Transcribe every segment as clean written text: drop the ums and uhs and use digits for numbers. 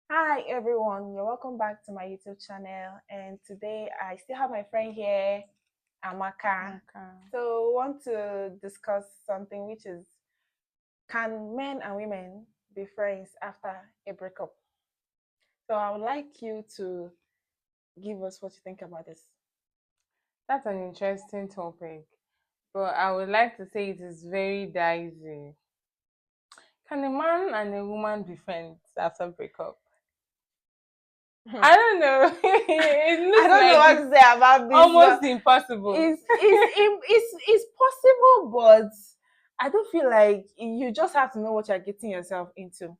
Hi everyone, you're welcome back to my YouTube channel. And today I still have my friend here, Amaka. Okay. So, we want to discuss something which is, can men and women be friends after a breakup? So, I would like you to give us what you think about this. That's an interesting topic, but I would like to say it is very dicey. Can a man and a woman be friends after breakup? I don't know. It I looks don't know like what it's to say about this, but almost impossible. it's possible, but I don't feel like you just have to know what you're getting yourself into.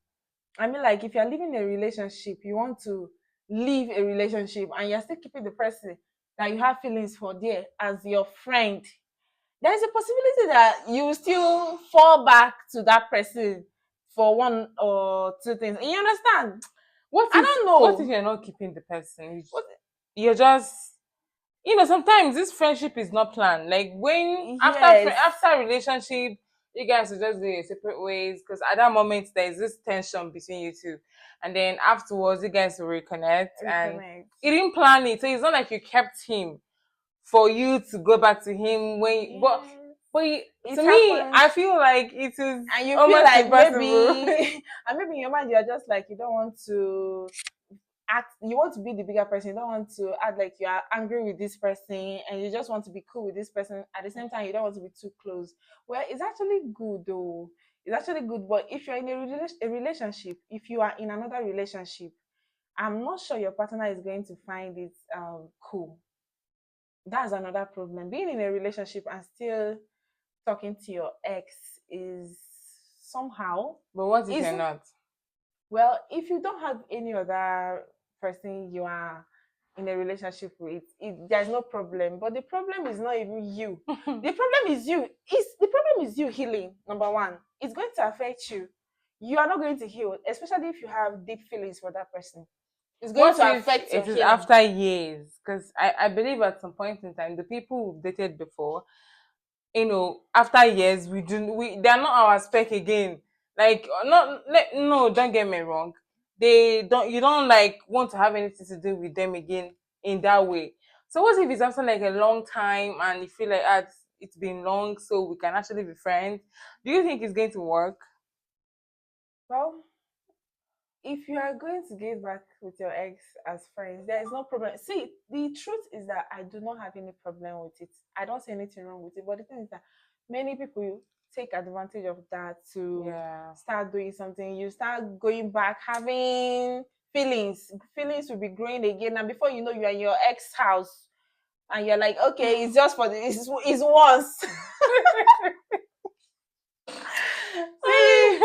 I mean, like if you're living a relationship, you want to leave a relationship and you're still keeping the person that you have feelings for there as your friend, there's a possibility that you still fall back to that person for one or two things. You understand? What I if don't what if know. you're not keeping the person? What, You're just sometimes this friendship is not planned. Like when yes, after relationship, you guys will just go your separate ways because at that moment there is this tension between you two, and then afterwards you guys will reconnect. And reconnect. you didn't plan it, so it's not like you kept him for you to go back to him when. Yes, it To me, happens. I feel like it is And you feel almost like impossible. maybe, and maybe in your mind, you're just like, you don't want to act, you want to be the bigger person, you don't want to act like you are angry with this person, and you just want to be cool with this person. At the same time, you don't want to be too close. Well, it's actually good though. It's actually good. But if you're in a relationship, if you are in another relationship, I'm not sure your partner is going to find it cool. That's another problem. Being in a relationship and still talking to your ex is somehow But what if is, you're not? well, if you don't have any other person you are in a relationship with, there's no problem. But the problem is not even you. The problem is you. The problem is you healing. Number one, it's going to affect you. You are not going to heal, especially if you have deep feelings for that person. It's going What to if affect your it is healing. after years? Because I believe at some point in time, the people we've dated before, after years, they're not our spec again. Like, no, don't get me wrong. You don't like want to have anything to do with them again in that way. So what if it's after like a long time and you feel like it's been long, so we can actually be friends? Do you think it's going to work? Well, if you are going to get back with your ex as friends, there is no problem. See, the truth is that I do not have any problem with it. I don't see anything wrong with it. But the thing is that many people take advantage of that to Yeah. start doing something. You start going back, having feelings. Feelings will be growing again. And before you know, you are in your ex house. And you're like, okay, it's just for it's once. See,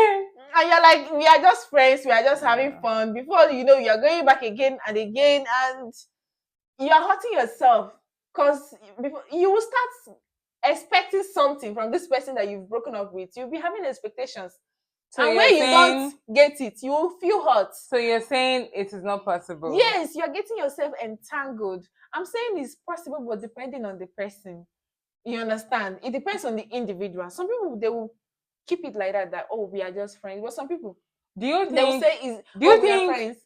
and you're like, we are just friends, we are just having Yeah. fun. Before you know, you're going back again and again, and you're hurting yourself because before you will start expecting something from this person that you've broken up with. You'll be having expectations, So and you're when you don't saying get it, you will feel hurt. so you're saying it is not possible. Yes, you're getting yourself entangled. I'm saying it's possible, but depending on the person. You understand? It depends on the individual. Some people they will keep it like that, that oh, we are just friends. But some people Do you they will think say is do you oh, we are think friends.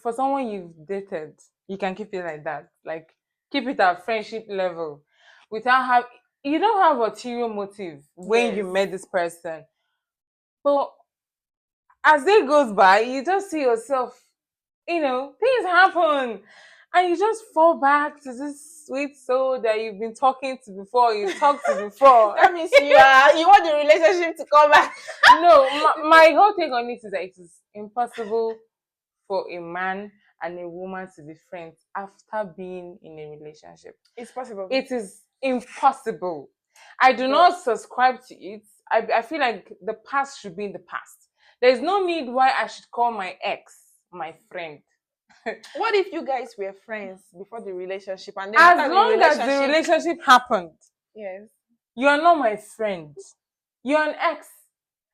for someone you've dated, you can keep it like that? Like keep it at friendship level without have you don't have ulterior motive when you Yes. met this person. But as day goes by, you just see yourself, things happen. And you just fall back to this sweet soul that you've been talking to before, you talked to before. That means you want the relationship to come back. No, my whole take on it is that it is impossible for a man and a woman to be friends after being in a relationship. It's possible. It is impossible. I do But not subscribe to it. I feel like the past should be in the past. There's no need why I should call my ex my friend. what if you guys were friends before the relationship and then As after the long as the relationship? relationship happened, Yes. you are not my friend. You're an ex.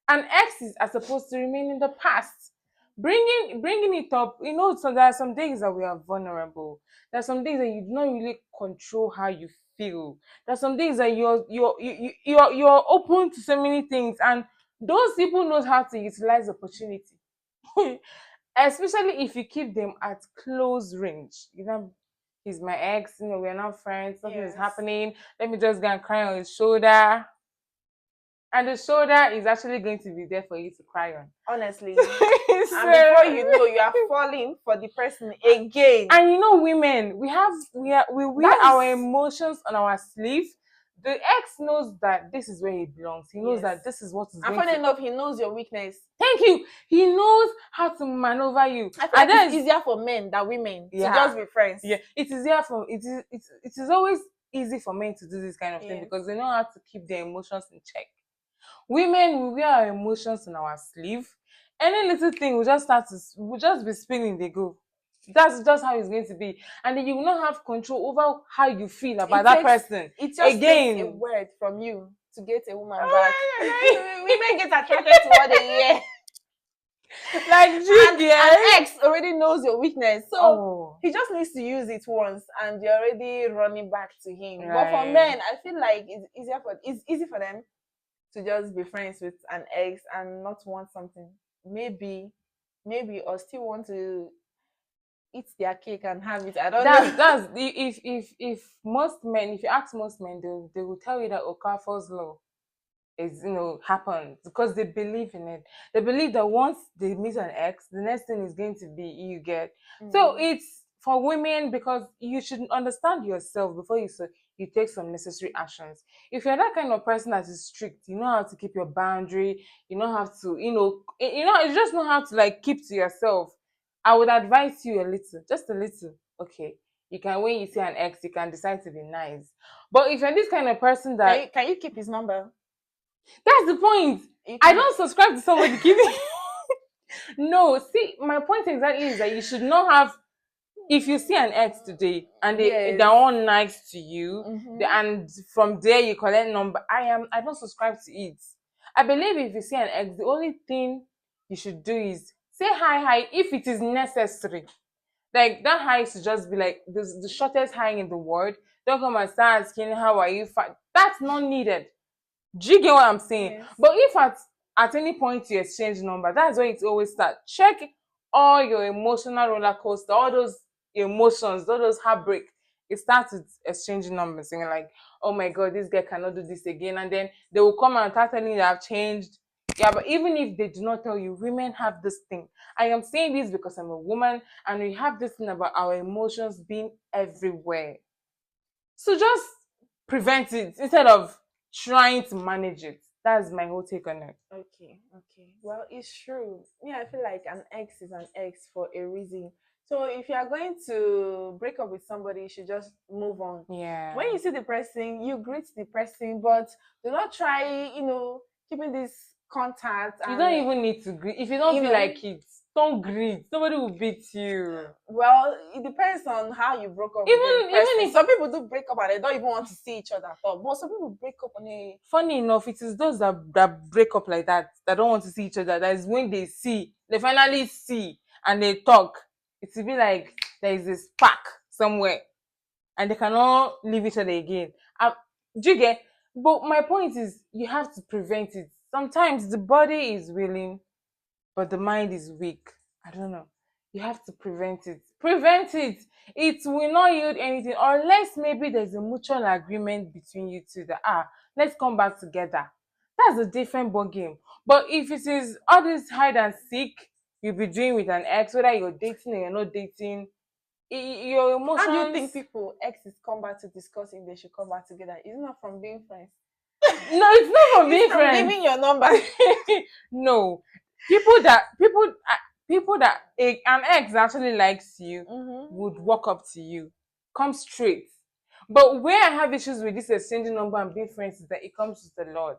An ex are supposed to remain in the past. Bringing it up, so there are some days that we are vulnerable. There are some days that you do not really control how you feel. There are some days that you're open to so many things, and those people knows how to utilize opportunity. especially if you keep them at close range. You know, he's my ex, we're not friends, something is Yes. happening, let me just go and cry on his shoulder. And the shoulder is actually going to be there for you to cry on. Honestly. So, And before you know, you are falling for the person again. and women, we wear our emotions on our sleeve. The ex knows that this is where he belongs. He knows Yes. that this is what is And going funny to. enough, he knows your weakness. Thank you. He knows how to maneuver you. I feel like it's easier for men than women to just be friends. Yeah, it is easier for it is always easy for men to do this kind of thing because they know how to keep their emotions in check. Women, we wear our emotions on our sleeve. Any little thing will just be spinning, they go. That's just how it's going to be. And then you will not have control over how you feel about that person. It just takes a word from you to get a woman back. Women get attracted to what they hear. Like, an ex already knows your weakness. So he just needs to use it once and you're already running back to him. Right. But for men, I feel like it's easy for them to just be friends with an ex and not want something. Maybe, or still want to eat their cake and have it. I don't know. That's if most men, if you ask most men, they will tell you that Okafor's law is happens because they believe in it. They believe that once they meet an ex, the next thing is going to be you get. So it's for women because you should understand yourself before you take some necessary actions. If you're that kind of person that is strict, you know how to keep your boundary, you know how to, you just know how to like keep to yourself. I would advise you a little, just a little. Okay, you can, when you see an ex, you can decide to be nice. But if you're this kind of person that can you keep his number? That's the point. I don't subscribe to somebody giving. No, see, my point exactly is that you should not have. If you see an ex today and they're all nice to you, and from there you collect number, I don't subscribe to it. I believe if you see an ex, the only thing you should do is say hi if it is necessary. Like that hi should just be like the shortest hi in the world. Don't come and start asking how are you. That's not needed. Do you get what I'm saying? Yes. But if at any point you exchange number, that's where it always starts. Check all your emotional roller coaster, all those emotions, all those heartbreak. It starts with exchanging numbers, and you're like, oh my god, this guy cannot do this again. And then they will come and start telling you that I've changed. Yeah, but even if they do not tell you, women have this thing. I am saying this because I'm a woman, and we have this thing about our emotions being everywhere. So just prevent it instead of trying to manage it. That's my whole take on it. Okay. Well, it's true. Yeah, I feel like an ex is an ex for a reason. So if you are going to break up with somebody, you should just move on. Yeah. When you see the person, you greet the person, but do not try, keeping this contact. You don't even need to greet. If you don't feel like it, don't greet. Somebody will beat you. Well, it depends on how you broke up. Even if some people do break up and they don't even want to see each other at all, but some people break up on a. Funny enough, it is those that break up like that don't want to see each other. That is when they finally see and they talk. It will be like there is a spark somewhere, and they cannot leave each other again. Do you get? But my point is, you have to prevent it. Sometimes the body is willing, but the mind is weak. I don't know. You have to prevent it. Prevent it. It will not yield anything unless maybe there's a mutual agreement between you two that let's come back together. That's a different ball game. But if it is all this hide and seek you'll be doing with an ex, whether you're dating or you're not dating, your emotions. How do you think people exes come back to discuss if they should come back together? It's not from being friends. No, it's not from being friends. Giving your number. No. People that an ex actually likes you would walk up to you, come straight. But where I have issues with this exchanging number and being friends is that it comes with a lot.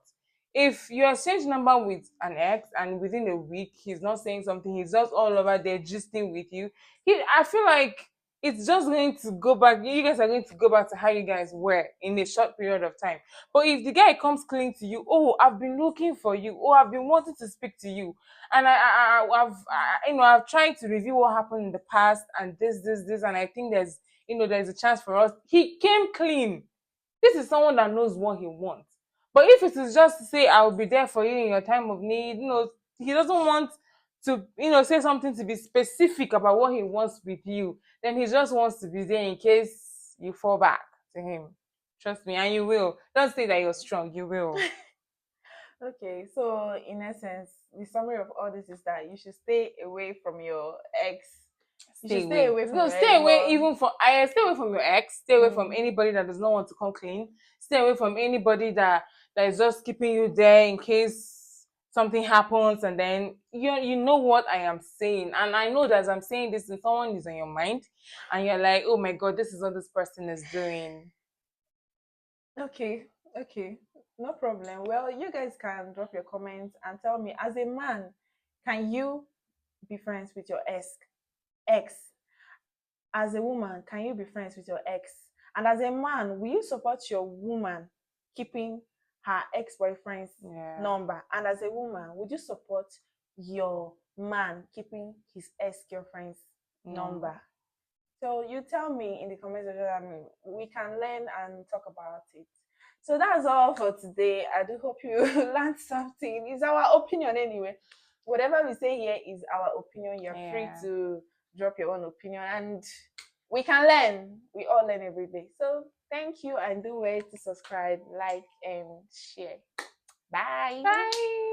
If you exchange number with an ex and within a week he's not saying something, he's just all over there gisting with you, I feel like it's just going to go back. You guys are going to go back to how you guys were in a short period of time. But if the guy comes clean to you, oh, I've been looking for you, oh, I've been wanting to speak to you, and I've tried to review what happened in the past and this, and I think there's a chance for us. He came clean. This is someone that knows what he wants. But if it is just to say I'll be there for you in your time of need, he doesn't want to say something, to be specific about what he wants with you. Then he just wants to be there in case you fall back to him. Trust me, and you will. Don't say that you're strong. You will. Okay, so in essence, the summary of all this is that you should stay away from your ex. You should stay away from No, your stay ex. away even from. I stay away from your ex. Stay away from Mm. anybody that does not want to come clean. Stay away from anybody that is just keeping you there in case something happens. And then you know what I am saying, and I know that as I'm saying this, and someone is on your mind, and you're like, oh my god, this is what this person is doing. Okay, okay, no problem. Well, you guys can drop your comments and tell me, as a man, can you be friends with your ex? As a woman, can you be friends with your ex? And as a man, will you support your woman keeping her ex-boyfriend's Yeah. number? And as a woman, would you support your man keeping his ex-girlfriend's number? So you tell me in the comment section, and we can learn and talk about it. So that's all for today. I do hope you learned something. It's our opinion anyway. Whatever we say here is our opinion. You're free to drop your own opinion, and we can learn. We all learn every day. So thank you, and do wait to subscribe, like, and share. Bye. Bye.